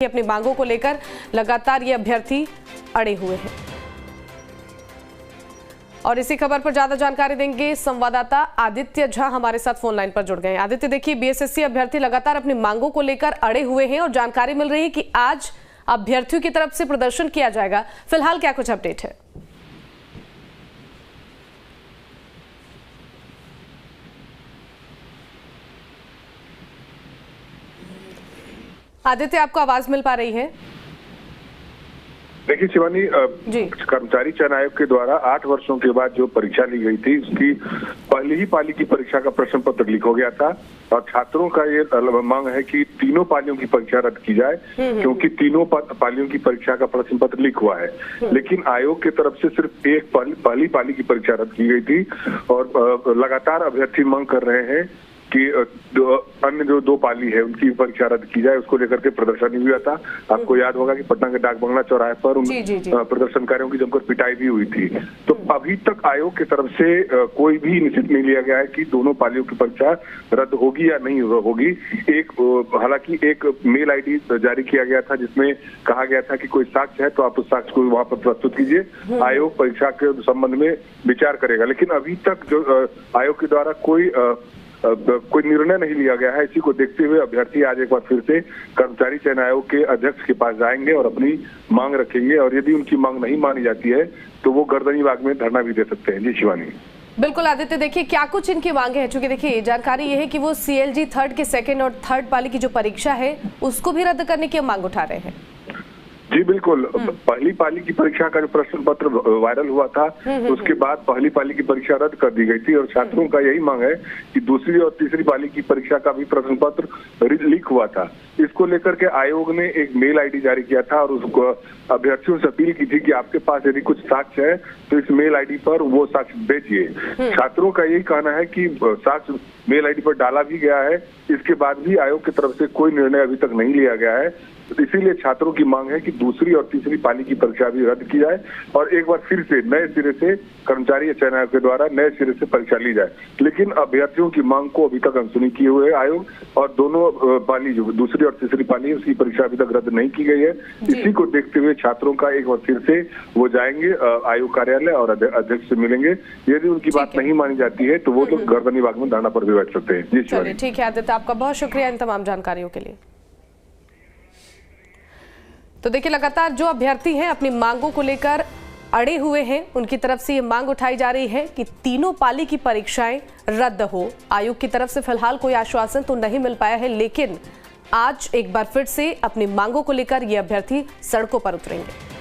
अपनी मांगों को लेकर लगातार ये अभ्यर्थी अड़े हुए हैं। और इसी खबर पर ज्यादा जानकारी देंगे संवाददाता आदित्य झा हमारे साथ फोन लाइन पर जुड़ गए हैं। आदित्य, देखिए बीएसएससी अभ्यर्थी लगातार अपनी मांगों को लेकर अड़े हुए हैं और जानकारी मिल रही है कि आज अभ्यर्थियों की तरफ से प्रदर्शन किया जाएगा। फिलहाल क्या कुछ अपडेट है? आदित्य, आपको आवाज मिल पा रही है? देखिए शिवानी, कर्मचारी चयन आयोग के द्वारा 8 वर्षों के बाद जो परीक्षा ली गई थी उसकी पहली ही पाली की परीक्षा का प्रश्न पत्र लीक हो गया था और छात्रों का ये मांग है कि तीनों पालियों की परीक्षा रद्द की जाए क्योंकि तीनों पालियों की परीक्षा का प्रश्न पत्र लीक हुआ है। लेकिन आयोग की तरफ से सिर्फ एक पहली पाली की परीक्षा रद्द की गई थी और लगातार अभ्यर्थी मांग कर रहे हैं कि अन्य जो 2 पाली है उनकी परीक्षा रद्द की जाए। उसको लेकर के प्रदर्शन हुआ था। आपको याद होगा कि पटना के डाक बंगला चौराहे पर उन प्रदर्शनकारियों की जमकर पिटाई भी हुई थी। तो अभी तक आयोग की तरफ से कोई भी निश्चित नहीं लिया गया है कि दोनों पालियों की परीक्षा रद्द होगी या नहीं होगी। हालांकि एक मेल आईडी जारी किया गया था जिसमें कहा गया था कि कोई साक्ष्य है तो आप उस साक्ष्य को वहां पर प्रस्तुत कीजिए, आयोग परीक्षा के संबंध में विचार करेगा। लेकिन अभी तक जो आयोग के द्वारा कोई निर्णय नहीं लिया गया है। इसी को देखते हुए अभ्यर्थी आज एक बार फिर से कर्मचारी चयन आयोग के अध्यक्ष के पास जाएंगे और अपनी मांग रखेंगे और यदि उनकी मांग नहीं मानी जाती है तो वो गर्दनी बाग में धरना भी दे सकते हैं। जी शिवानी। बिल्कुल आदित्य, देखिए क्या कुछ इनकी मांगे हैं, चूंकि देखिए जानकारी ये है कि वो CLG 3rd के 2nd और 3rd पाली की जो परीक्षा है उसको भी रद्द करने की मांग उठा रहे हैं। जी बिल्कुल, पहली पाली की परीक्षा का जो प्रश्न पत्र वायरल हुआ था उसके बाद पहली पाली की परीक्षा रद्द कर दी गई थी और छात्रों का यही मांग है कि दूसरी और तीसरी पाली की परीक्षा का भी प्रश्न पत्र लीक हुआ था। इसको लेकर के आयोग ने एक मेल आईडी जारी किया था और उसको अभ्यर्थियों से अपील की थी कि आपके पास यदि कुछ साक्ष्य है तो इस मेल आईडी पर वो साक्ष्य भेजिए। छात्रों का यही कहना है कि साक्ष्य मेल आईडी पर डाला भी गया है, इसके बाद भी आयोग की तरफ से कोई निर्णय अभी तक नहीं लिया गया है। तो इसीलिए छात्रों की मांग है कि दूसरी और तीसरी पाली की परीक्षा भी रद्द की जाए और एक बार फिर से नए सिरे से कर्मचारी चयन आयोग के द्वारा नए सिरे से परीक्षा ली जाए। लेकिन अभ्यर्थियों की मांग को अभी तक अनसुनी किए हुए आयोग और दोनों पाली जो दूसरी और तीसरी पाली उसकी परीक्षा अभी तक रद्द नहीं की गई है। इसी को देखते हुए छात्रों का एक बार फिर से वो जाएंगे आयोग कार्यालय और अध्यक्ष से मिलेंगे। यदि उनकी बात नहीं मानी जाती है तो वो लोग गर्दनी बाग में धरना पर भी बैठ सकते हैं। जी ठीक है आदित्य, आपका बहुत शुक्रिया इन तमाम जानकारियों के लिए। तो देखिए लगातार जो अभ्यर्थी हैं अपनी मांगों को लेकर अड़े हुए हैं, उनकी तरफ से ये मांग उठाई जा रही है कि तीनों पाली की परीक्षाएं रद्द हो। आयोग की तरफ से फिलहाल कोई आश्वासन तो नहीं मिल पाया है, लेकिन आज एक बार फिर से अपनी मांगों को लेकर ये अभ्यर्थी सड़कों पर उतरेंगे।